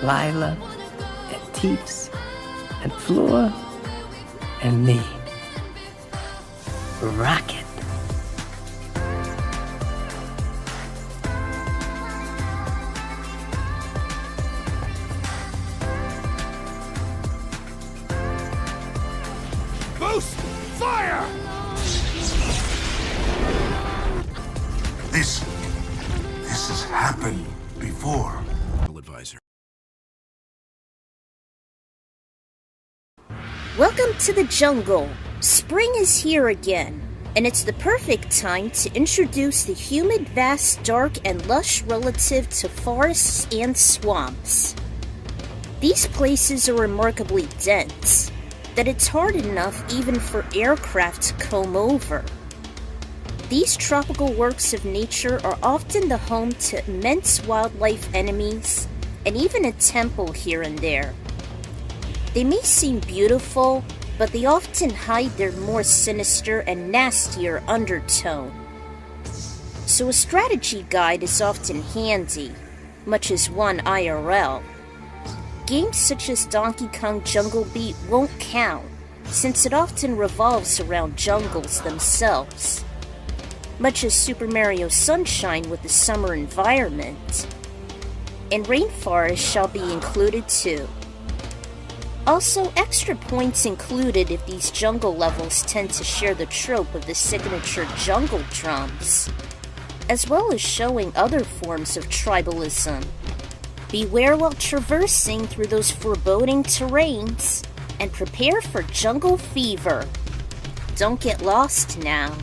Lila, and Teeps, and Flora, and me. Rocket. Boost! Fire! This has happened before. Advisor. Welcome to the jungle. Spring is here again, and it's the perfect time to introduce the humid, vast, dark, and lush relative to forests and swamps. These places are remarkably dense, that it's hard enough even for aircraft to comb over. These tropical works of nature are often the home to immense wildlife enemies, and even a temple here and there. They may seem beautiful, but they often hide their more sinister and nastier undertone. So a strategy guide is often handy, much as one IRL. Games such as Donkey Kong Jungle Beat won't count, since it often revolves around jungles themselves, much as Super Mario Sunshine with the summer environment. And rainforests shall be included too. Also, extra points included if these jungle levels tend to share the trope of the signature jungle drums, as well as showing other forms of tribalism. Beware while traversing through those foreboding terrains, and prepare for jungle fever. Don't get lost now.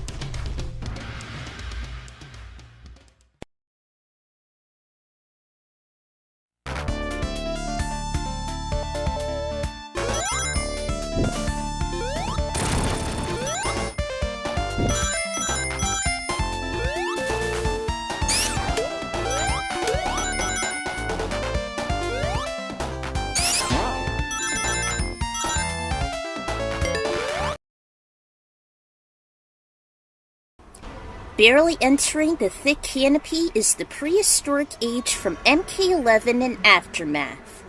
Barely entering the thick canopy is the prehistoric age from MK11 and Aftermath.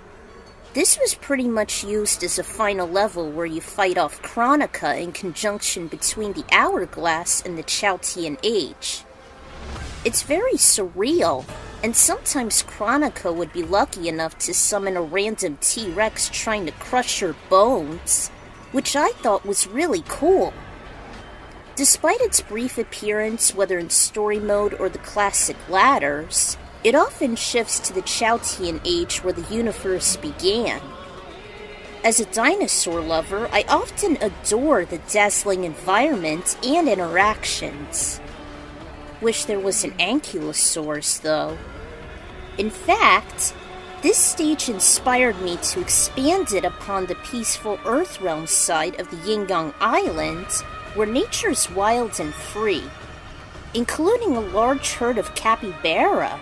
This was pretty much used as a final level where you fight off Chronica in conjunction between the Hourglass and the Choutian Age. It's very surreal, and sometimes Chronica would be lucky enough to summon a random T-Rex trying to crush her bones, which I thought was really cool. Despite its brief appearance, whether in story mode or the classic ladders, it often shifts to the Choutian Age where the universe began. As a dinosaur lover, I often adore the dazzling environment and interactions. Wish there was an Ankylosaurus, though. In fact, this stage inspired me to expand it upon the peaceful Earthrealm side of the Yingyang Island, where nature is wild and free, including a large herd of capybara,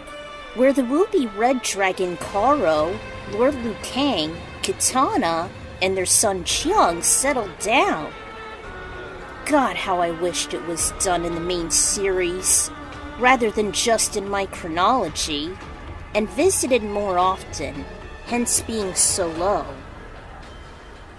where the ruby red dragon Karo, Lord Liu Kang, Kitana, and their son Chiang settled down. God, how I wished it was done in the main series, rather than just in my chronology, and visited more often, hence being so low.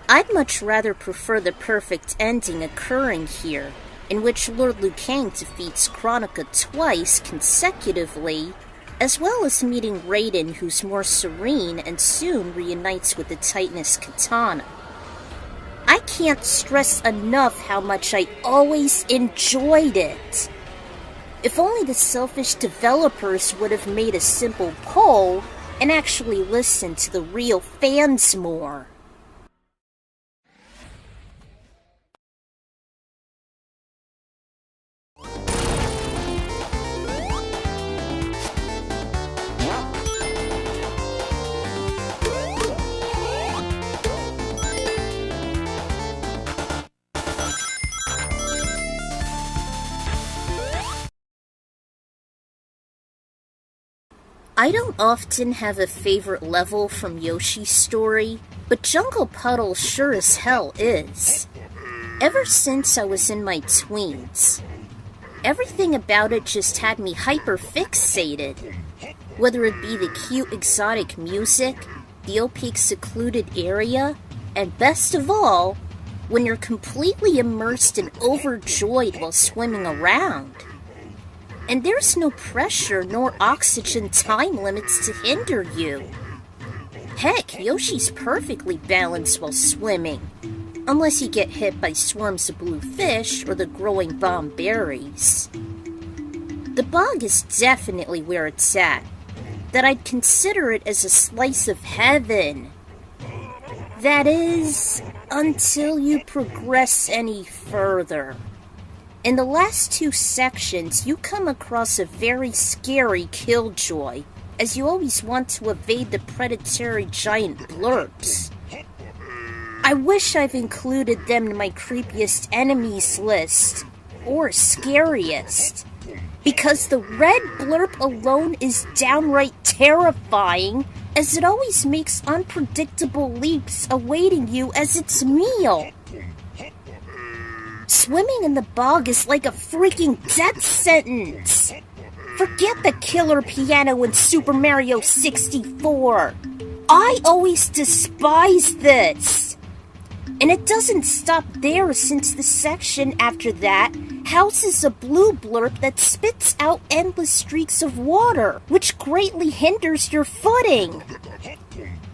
I'd much rather prefer the perfect ending occurring here, in which Lord Liu Kang defeats Chronica twice consecutively, as well as meeting Raiden, who's more serene and soon reunites with the Titaness Kitana. I can't stress enough how much I always enjoyed it. If only the selfish developers would have made a simple poll and actually listened to the real fans more. I don't often have a favorite level from Yoshi's story, but Jungle Puddle sure as hell is. Ever since I was in my tweens, everything about it just had me hyper-fixated. Whether it be the cute exotic music, the opaque secluded area, and best of all, when you're completely immersed and overjoyed while swimming around. And there's no pressure nor oxygen time limits to hinder you. Heck, Yoshi's perfectly balanced while swimming, unless you get hit by swarms of blue fish or the growing bomb berries. The bog is definitely where it's at, that I'd consider it as a slice of heaven. That is, until you progress any further. In the last 2 sections, you come across a very scary killjoy, as you always want to evade the predatory giant blurps. I wish I've included them in my creepiest enemies list, or scariest, because the red blurp alone is downright terrifying, as it always makes unpredictable leaps awaiting you as its meal. Swimming in the bog is like a freaking death sentence. Forget the killer piano in Super Mario 64. I always despise this. And it doesn't stop there, since the section after that houses a blue blurp that spits out endless streaks of water, which greatly hinders your footing.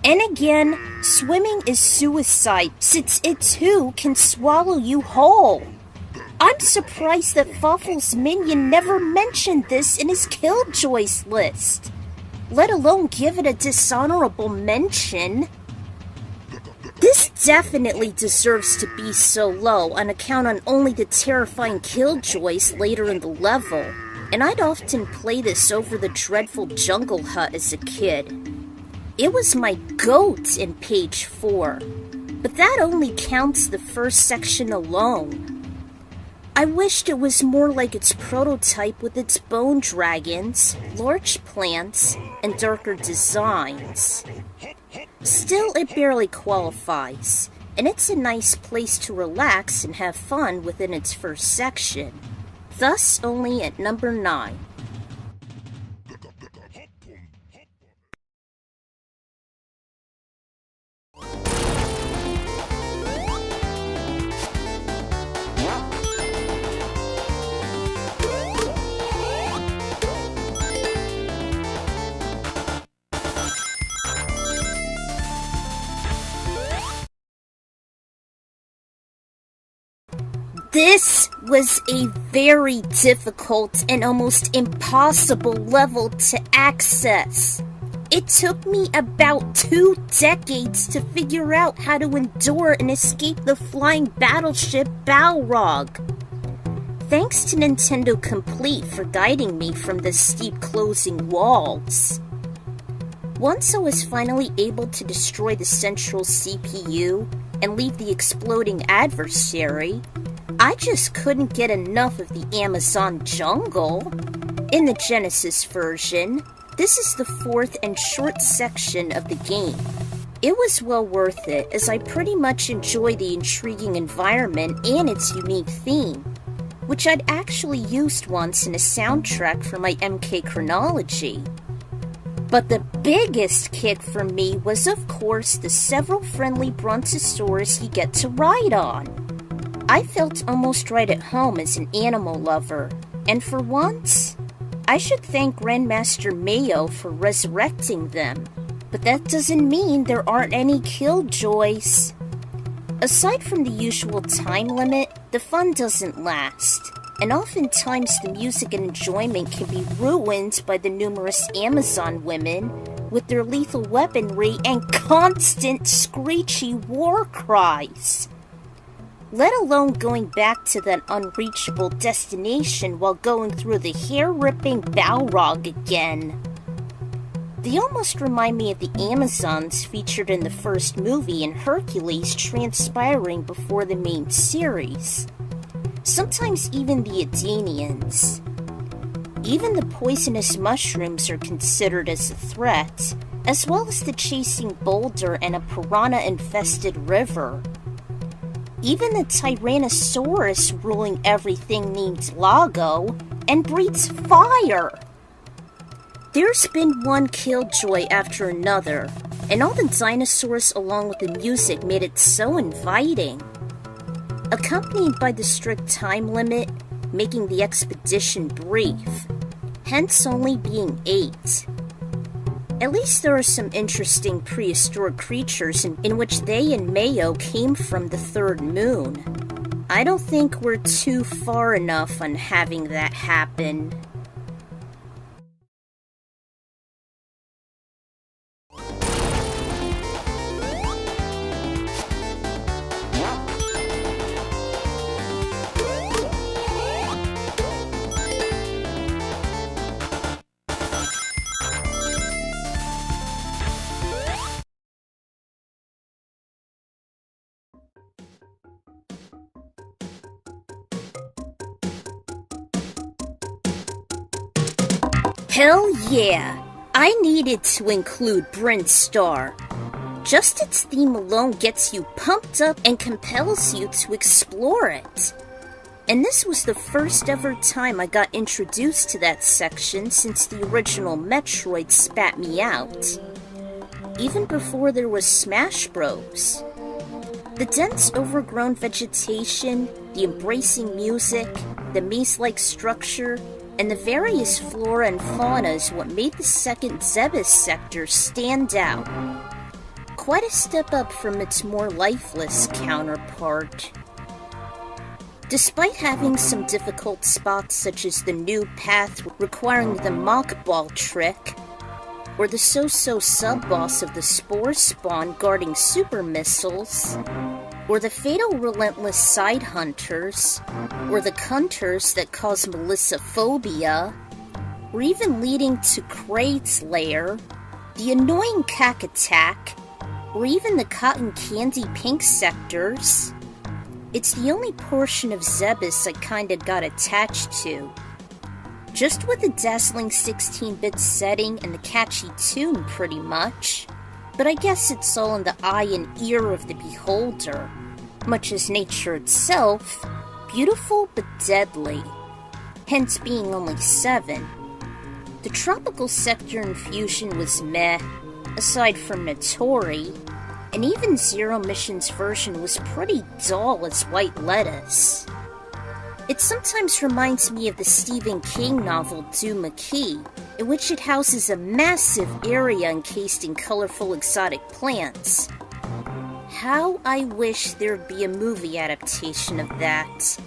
And again, swimming is suicide, since it too can swallow you whole. I'm surprised that Fuffle's minion never mentioned this in his killjoys list, let alone give it a dishonorable mention. This definitely deserves to be so low on account on only the terrifying killjoys later in the level, and I'd often play this over the dreadful jungle hut as a kid. It was my GOAT in page 4, but that only counts the first section alone. I wished it was more like its prototype with its bone dragons, large plants, and darker designs. Still, it barely qualifies, and it's a nice place to relax and have fun within its first section, thus only at number 9. This was a very difficult and almost impossible level to access. It took me about 2 decades to figure out how to endure and escape the flying battleship Balrog. Thanks to Nintendo Complete for guiding me from the steep closing walls. Once I was finally able to destroy the central CPU and leave the exploding adversary, I just couldn't get enough of the Amazon jungle. In the Genesis version, this is the 4th and short section of the game. It was well worth it, as I pretty much enjoy the intriguing environment and its unique theme, which I'd actually used once in a soundtrack for my MK chronology. But the biggest kick for me was, of course, the several friendly Brontosaurus you get to ride on. I felt almost right at home as an animal lover, and for once, I should thank Grandmaster Mayo for resurrecting them. But that doesn't mean there aren't any killjoys. Aside from the usual time limit, the fun doesn't last, and oftentimes the music and enjoyment can be ruined by the numerous Amazon women with their lethal weaponry and constant screechy war cries. Let alone going back to that unreachable destination while going through the hair-ripping Balrog again. They almost remind me of the Amazons featured in the first movie and Hercules transpiring before the main series. Sometimes even the Edenians. Even the poisonous mushrooms are considered as a threat, as well as the chasing boulder and a piranha-infested river. Even the Tyrannosaurus ruling everything named Lago and breathes fire. There's been one killjoy after another, and all the dinosaurs along with the music made it so inviting. Accompanied by the strict time limit, making the expedition brief, hence only being 8. At least there are some interesting prehistoric creatures in which they and Mayo came from the third moon. I don't think we're too far enough on having that happen. Hell yeah! I needed to include Bryn Star. Just its theme alone gets you pumped up and compels you to explore it. And this was the first ever time I got introduced to that section since the original Metroid spat me out. Even before there was Smash Bros. The dense overgrown vegetation, the embracing music, the maze-like structure, and the various flora and fauna is what made the second Zebes sector stand out. Quite a step up from its more lifeless counterpart. Despite having some difficult spots such as the new path requiring the mock ball trick, or the so-so sub-boss of the Spore Spawn guarding super missiles, or the fatal relentless side hunters, or the cunters that cause Melissophobia, or even leading to Kraid's lair, the annoying cack attack, or even the cotton candy pink sectors. It's the only portion of Zebes I kinda got attached to. Just with the dazzling 16-bit setting and the catchy tune pretty much. But I guess it's all in the eye and ear of the beholder. Much as nature itself, beautiful but deadly. Hence being only 7. The tropical sector infusion was meh, aside from Notori, and even Zero Mission's version was pretty dull as white lettuce. It sometimes reminds me of the Stephen King novel Do McKee, in which it houses a massive area encased in colorful exotic plants. How I wish there'd be a movie adaptation of that.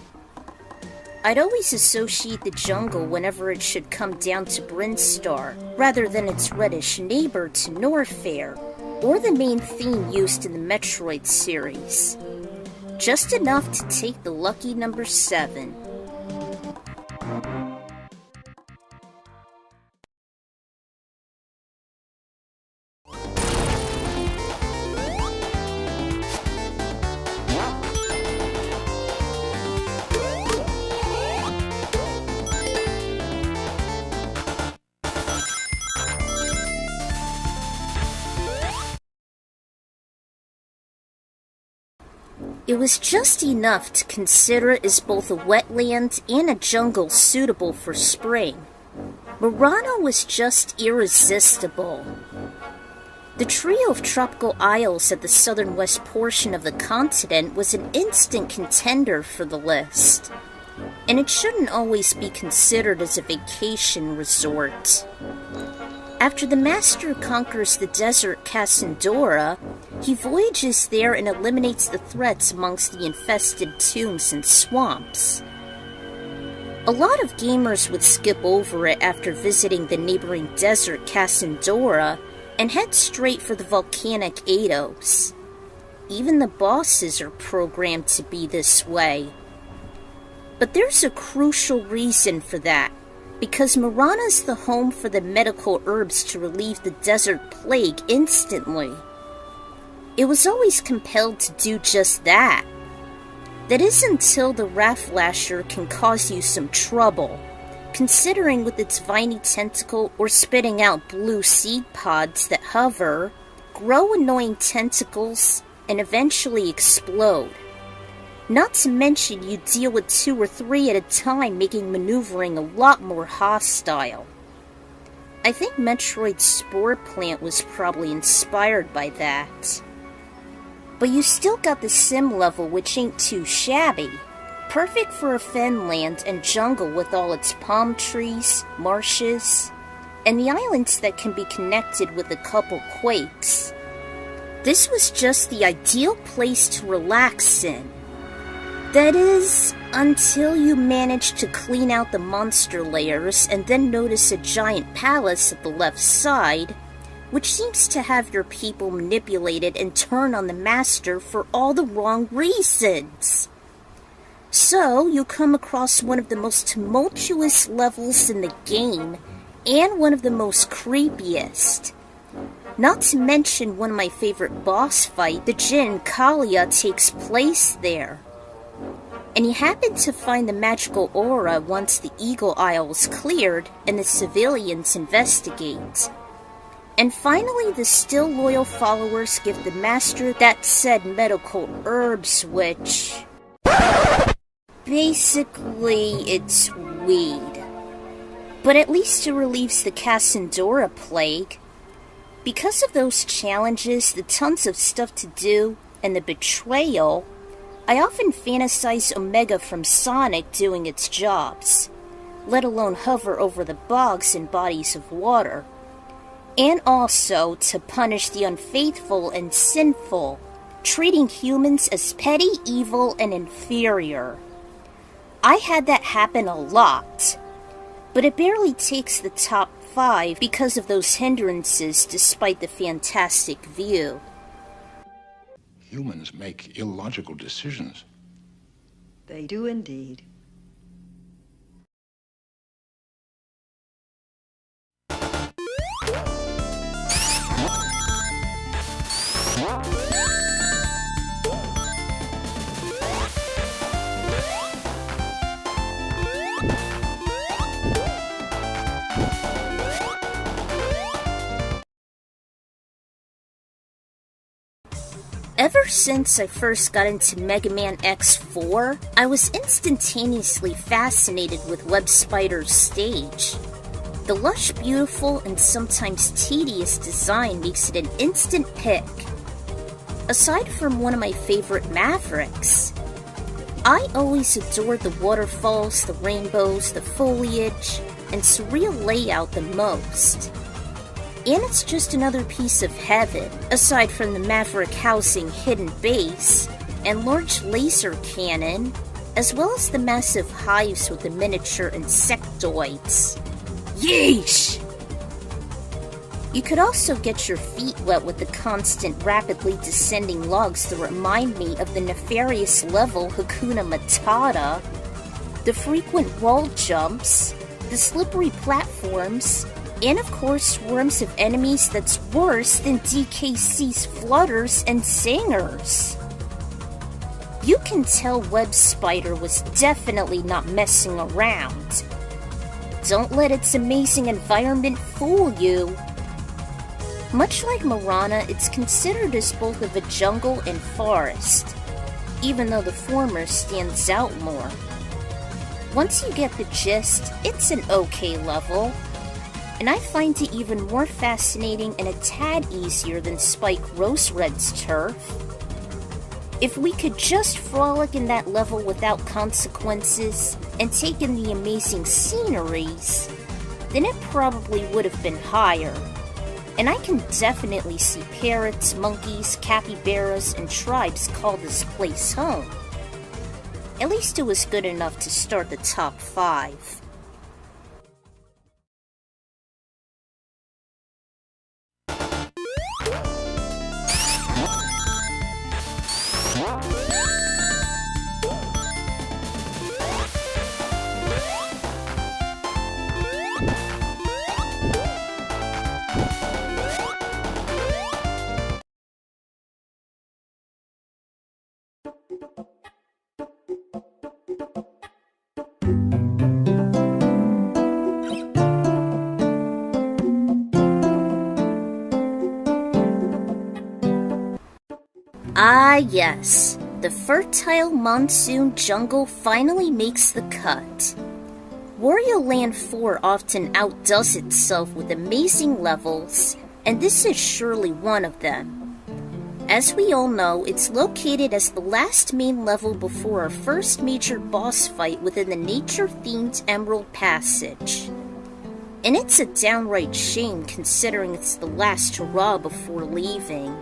I'd always associate the jungle whenever it should come down to Bryn Star, rather than its reddish neighbor to Norfair, or the main theme used in the Metroid series. Just enough to take the lucky number 7. It was just enough to consider it as both a wetland and a jungle suitable for spring. Murano was just irresistible. The trio of tropical isles at the southern west portion of the continent was an instant contender for the list. And it shouldn't always be considered as a vacation resort. After the Master conquers the desert Cassandora, he voyages there and eliminates the threats amongst the infested tombs and swamps. A lot of gamers would skip over it after visiting the neighboring desert Cassandora and head straight for the volcanic Eidos. Even the bosses are programmed to be this way. But there's a crucial reason for that. Because Murana's the home for the medical herbs to relieve the desert plague instantly. It was always compelled to do just that. That is until the Rafflasher can cause you some trouble, considering with its viney tentacle or spitting out blue seed pods that hover, grow annoying tentacles, and eventually explode. Not to mention you deal with 2 or 3 at a time, making maneuvering a lot more hostile. I think Metroid's Spore Plant was probably inspired by that. But you still got the sim level, which ain't too shabby. Perfect for a fenland and jungle with all its palm trees, marshes, and the islands that can be connected with a couple quakes. This was just the ideal place to relax in. That is, until you manage to clean out the monster layers and then notice a giant palace at the left side, which seems to have your people manipulated and turn on the master for all the wrong reasons. So, you come across one of the most tumultuous levels in the game, and one of the most creepiest. Not to mention one of my favorite boss fight, the Jin Kalia, takes place there. And you happen to find the magical aura once the Eagle Isle is cleared and the civilians investigate. And finally, the still loyal followers give the master that said medical herbs, which... basically, it's weed. But at least it relieves the Cassandora plague. Because of those challenges, the tons of stuff to do, and the betrayal, I often fantasize Omega from Sonic doing its jobs, let alone hover over the bogs and bodies of water. And also to punish the unfaithful and sinful, treating humans as petty, evil, and inferior. I had that happen a lot, but it barely takes the top 5 because of those hindrances despite the fantastic view. Humans make illogical decisions. They do indeed. Ever since I first got into Mega Man X4, I was instantaneously fascinated with Web Spider's stage. The lush, beautiful, and sometimes tedious design makes it an instant pick. Aside from one of my favorite Mavericks, I always adored the waterfalls, the rainbows, the foliage, and surreal layout the most. And it's just another piece of heaven, aside from the Maverick housing hidden base and large laser cannon, as well as the massive hives with the miniature insectoids. Yeesh! You could also get your feet wet with the constant, rapidly descending logs that remind me of the nefarious level Hakuna Matata, the frequent wall jumps, the slippery platforms, and of course swarms of enemies that's worse than DKC's flutters and singers. You can tell Web Spider was definitely not messing around. Don't let its amazing environment fool you. Much like Marana, it's considered as both of a jungle and forest, even though the former stands out more. Once you get the gist, it's an okay level, and I find it even more fascinating and a tad easier than Spike Rose Red's turf. If we could just frolic in that level without consequences and take in the amazing sceneries, then it probably would have been higher. And I can definitely see parrots, monkeys, capybaras, and tribes call this place home. At least it was good enough to start the top 5. Ah yes, the fertile monsoon jungle finally makes the cut. Wario Land 4 often outdoes itself with amazing levels, and this is surely one of them. As we all know, it's located as the last main level before our first major boss fight within the nature-themed Emerald Passage. And it's a downright shame considering it's the last hurrah before leaving.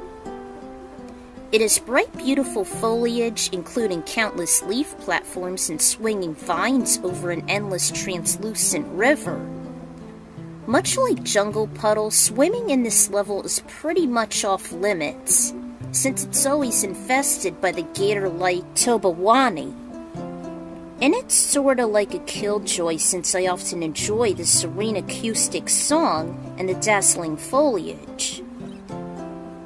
It has bright, beautiful foliage, including countless leaf platforms and swinging vines over an endless translucent river. Much like Jungle Puddle, swimming in this level is pretty much off limits, since it's always infested by the gator-like Tobawani. And it's sorta like a killjoy since I often enjoy the serene acoustic song and the dazzling foliage.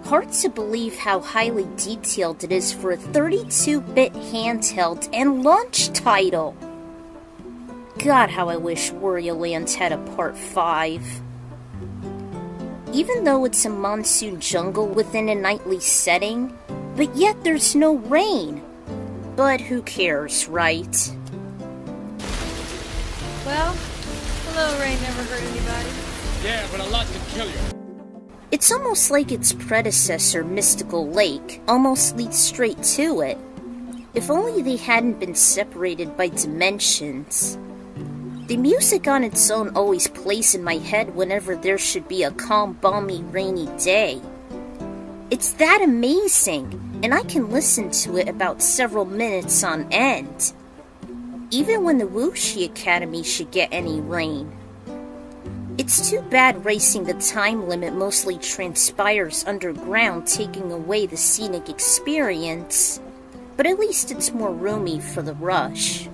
Hard to believe how highly detailed it is for a 32-bit handheld and launch title. God, how I wish Wario Land had a Part 5. Even though it's a monsoon jungle within a nightly setting, but yet there's no rain. But who cares, right? Well, hello, rain never hurt anybody. Yeah, but a lot can kill you. It's almost like its predecessor, Mystical Lake, almost leads straight to it. If only they hadn't been separated by dimensions. The music on its own always plays in my head whenever there should be a calm, balmy, rainy day. It's that amazing, and I can listen to it about several minutes on end. Even when the Wooshi Academy should get any rain. It's too bad racing the time limit mostly transpires underground, taking away the scenic experience, but at least it's more roomy for the rush.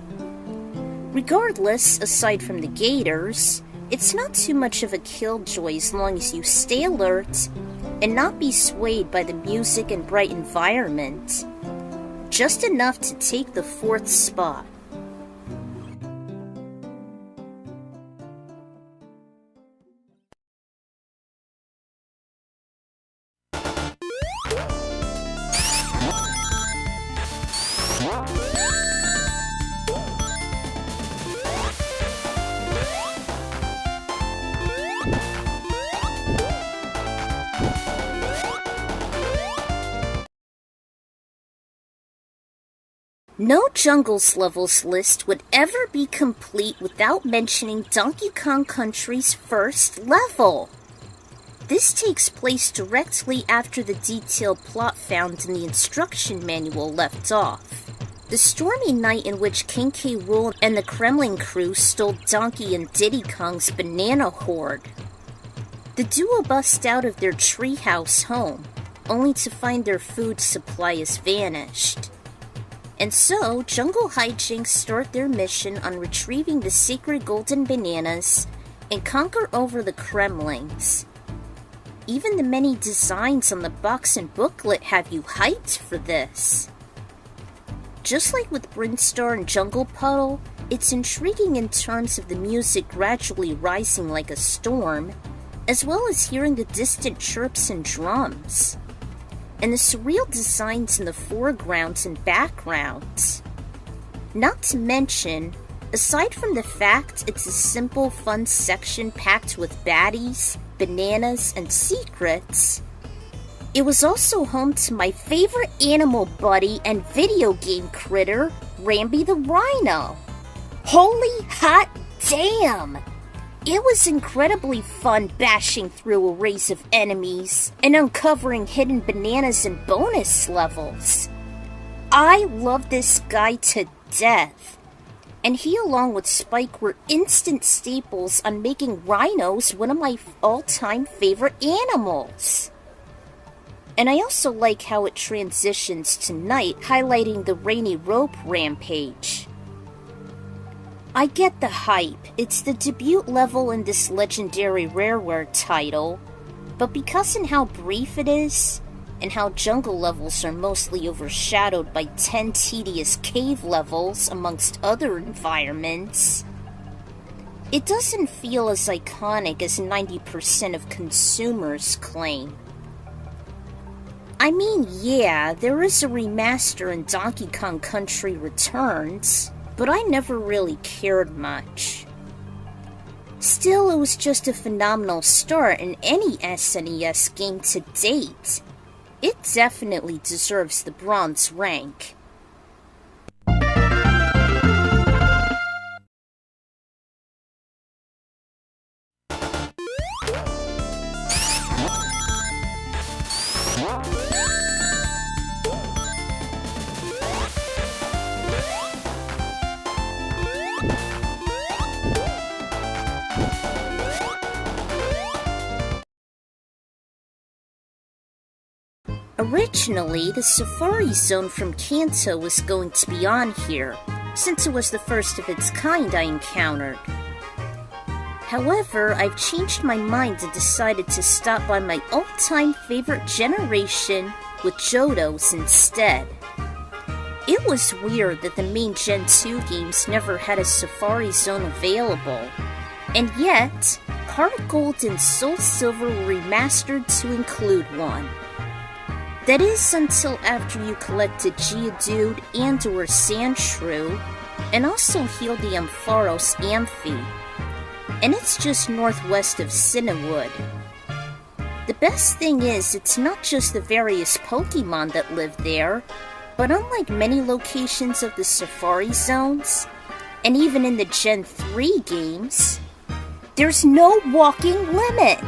Regardless, aside from the gators, it's not too much of a killjoy as long as you stay alert and not be swayed by the music and bright environment. Just enough to take the 4th spot. No Jungles levels list would ever be complete without mentioning Donkey Kong Country's first level. This takes place directly after the detailed plot found in the instruction manual left off. The stormy night in which King K. Rool and the Kremling crew stole Donkey and Diddy Kong's banana hoard. The duo bust out of their treehouse home, only to find their food supply has vanished. And so, Jungle Hijinks start their mission on retrieving the sacred golden bananas and conquer over the Kremlings. Even the many designs on the box and booklet have you hyped for this. Just like with Brinstar and Jungle Puddle, it's intriguing in terms of the music gradually rising like a storm, as well as hearing the distant chirps and drums. And the surreal designs in the foregrounds and backgrounds. Not to mention, aside from the fact it's a simple, fun section packed with baddies, bananas, and secrets, it was also home to my favorite animal buddy and video game critter, Rambi the Rhino. Holy hot damn! It was incredibly fun bashing through arrays of enemies and uncovering hidden bananas and bonus levels. I love this guy to death, and he along with Spike were instant staples on making rhinos one of my all-time favorite animals. And I also like how it transitions to night, highlighting the rainy rope rampage. I get the hype, it's the debut level in this legendary Rareware title, but because in how brief it is, and how jungle levels are mostly overshadowed by 10 tedious cave levels amongst other environments, it doesn't feel as iconic as 90% of consumers claim. I mean, yeah, there is a remaster in Donkey Kong Country Returns, but I never really cared much. Still, it was just a phenomenal start in any SNES game to date. It definitely deserves the bronze rank. Originally, the Safari Zone from Kanto was going to be on here, since it was the first of its kind I encountered. However, I've changed my mind and decided to stop by my all-time favorite generation with Johto's instead. It was weird that the main Gen 2 games never had a Safari Zone available, and yet, Heart Gold and Soul Silver were remastered to include one. That is until after you collected Geodude and or Sandshrew, and also healed the Ampharos Amphi. And it's just northwest of Cinnawood. The best thing is, it's not just the various Pokemon that live there, but unlike many locations of the Safari Zones, and even in the Gen 3 games, there's no walking limit!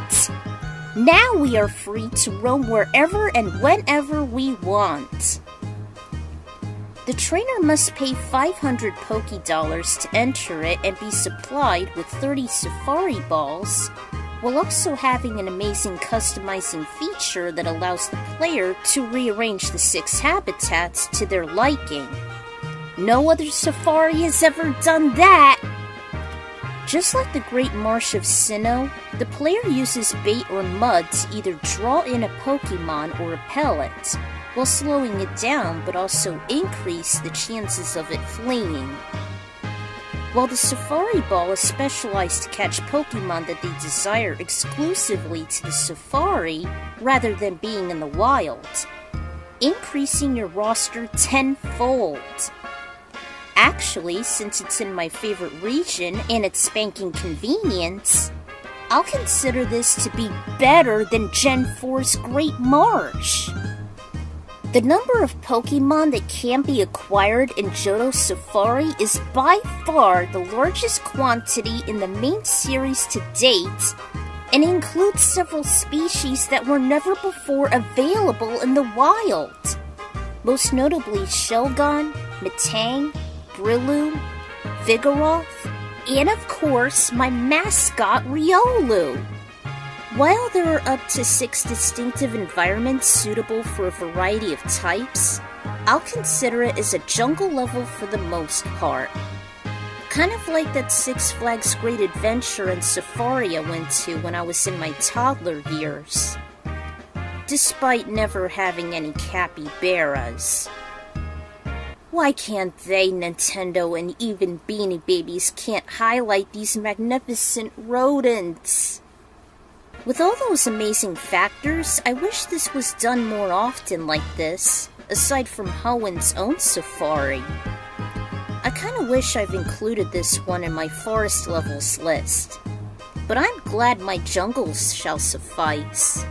Now we are free to roam wherever and whenever we want. The trainer must pay 500 Pokédollars to enter it and be supplied with 30 Safari Balls, while also having an amazing customizing feature that allows the player to rearrange the 6 habitats to their liking. No other Safari has ever done that! Just like the Great Marsh of Sinnoh, the player uses bait or mud to either draw in a Pokemon or repel it, while slowing it down but also increase the chances of it fleeing. While the Safari Ball is specialized to catch Pokemon that they desire exclusively to the Safari rather than being in the wild, increasing your roster tenfold. Actually, since it's in my favorite region and it's spanking convenience, I'll consider this to be better than Gen 4's Great Marsh. The number of Pokemon that can be acquired in Johto Safari is by far the largest quantity in the main series to date, and includes several species that were never before available in the wild. Most notably Shelgon, Metang, Breloom, Vigoroth, and of course, my mascot Riolu. While there are up to 6 distinctive environments suitable for a variety of types, I'll consider it as a jungle level for the most part. Kind of like that Six Flags Great Adventure and Safari I went to when I was in my toddler years. Despite never having any capybaras. Why can't they, Nintendo, and even Beanie Babies can't highlight these magnificent rodents? With all those amazing factors, I wish this was done more often like this, aside from Hoenn's own Safari. I kinda wish I've included this one in my forest levels list, but I'm glad my jungles shall suffice.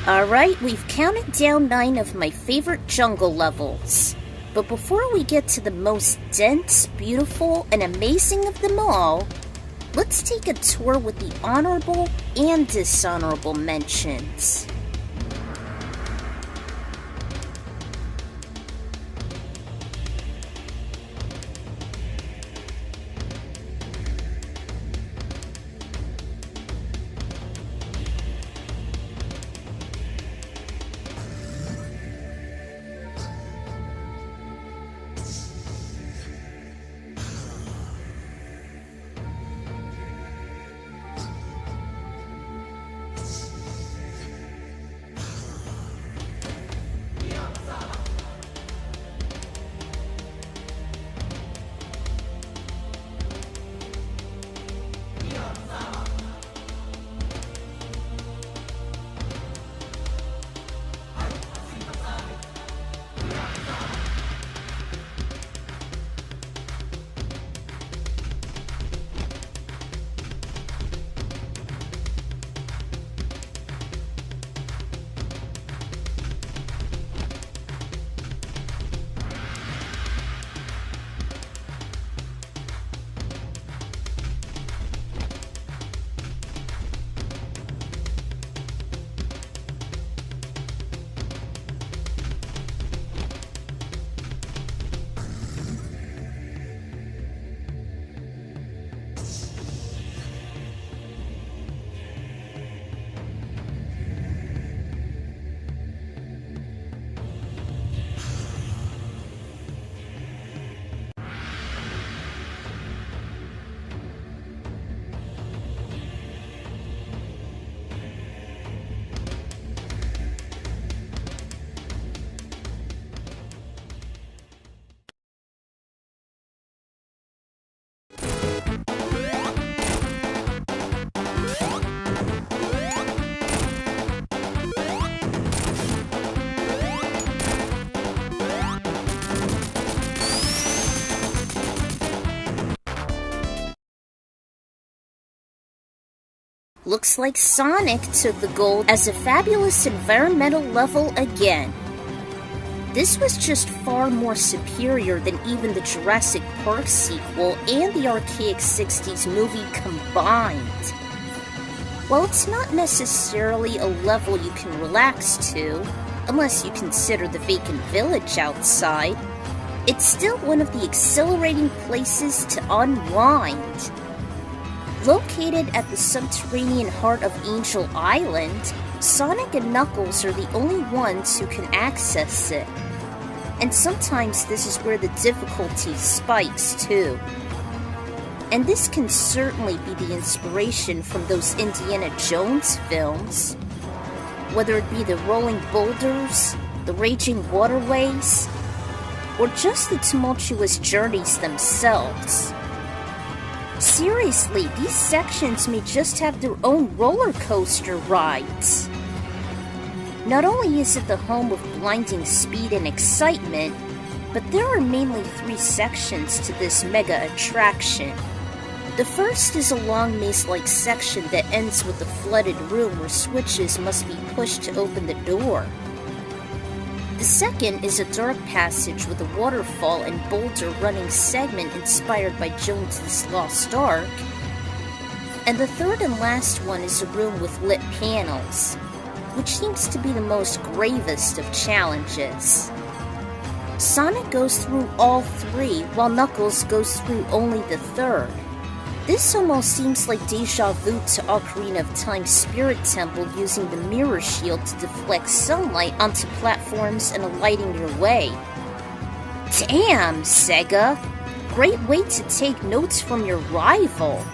Alright, we've counted down 9 of my favorite jungle levels. But before we get to the most dense, beautiful, and amazing of them all, let's take a tour with the honorable and dishonorable mentions. Looks like Sonic took the gold as a fabulous environmental level again. This was just far more superior than even the Jurassic Park sequel and the archaic 60s movie combined. While it's not necessarily a level you can relax to, unless you consider the vacant village outside, it's still one of the exhilarating places to unwind. Located at the subterranean heart of Angel Island, Sonic and Knuckles are the only ones who can access it. And sometimes this is where the difficulty spikes too. And this can certainly be the inspiration from those Indiana Jones films. Whether it be the rolling boulders, the raging waterways, or just the tumultuous journeys themselves. Seriously, these sections may just have their own roller coaster rides. Not only is it the home of blinding speed and excitement, but there are mainly 3 sections to this mega attraction. The first is a long maze-like section that ends with a flooded room where switches must be pushed to open the door. The second is a dark passage with a waterfall and boulder running segment inspired by Jones's Lost Ark. And the third and last one is a room with lit panels, which seems to be the most gravest of challenges. Sonic goes through all 3, while Knuckles goes through only the third. This almost seems like deja vu to Ocarina of Time's Spirit Temple using the mirror shield to deflect sunlight onto platforms and alighting your way. Damn, Sega! Great way to take notes from your rival!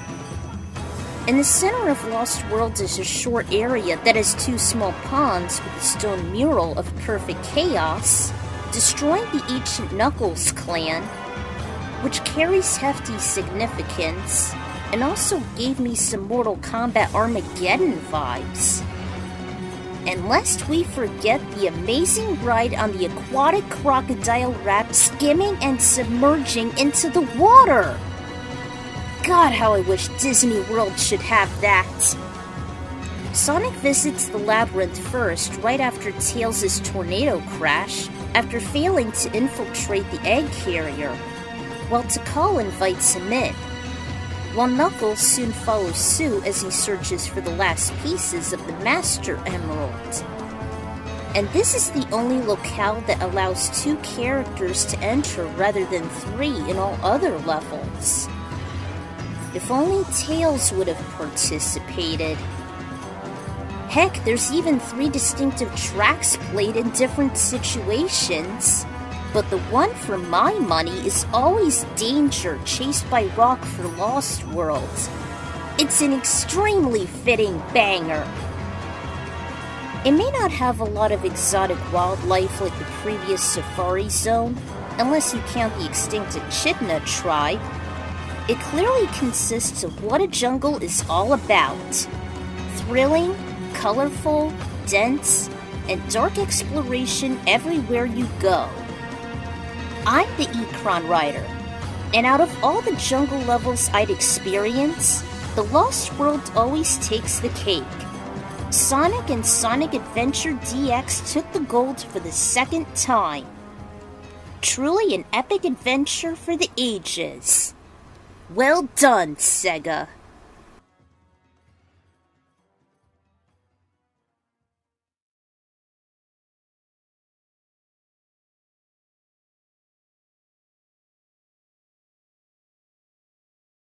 In the center of Lost World is a short area that has 2 small ponds with a stone mural of perfect chaos, destroying the ancient Knuckles clan, which carries hefty significance, and also gave me some Mortal Kombat Armageddon vibes. And lest we forget the amazing ride on the aquatic crocodile rat skimming and submerging into the water! God, how I wish Disney World should have that! Sonic visits the labyrinth first, right after Tails' tornado crash, after failing to infiltrate the egg carrier, while Tikal invites him in, while Knuckles soon follows suit as he searches for the last pieces of the Master Emerald. And this is the only locale that allows 2 characters to enter rather than 3 in all other levels. If only Tails would have participated. Heck, there's even 3 distinctive tracks played in different situations. But the one for my money is always Danger, chased by Rock for Lost World. It's an extremely fitting banger. It may not have a lot of exotic wildlife like the previous Safari Zone, unless you count the extinct Echidna tribe. It clearly consists of what a jungle is all about. Thrilling, colorful, dense, and dark exploration everywhere you go. I'm the Ecron Rider, and out of all the jungle levels I'd experience, the Lost World always takes the cake. Sonic and Sonic Adventure DX took the gold for the 2nd time. Truly an epic adventure for the ages. Well done, Sega.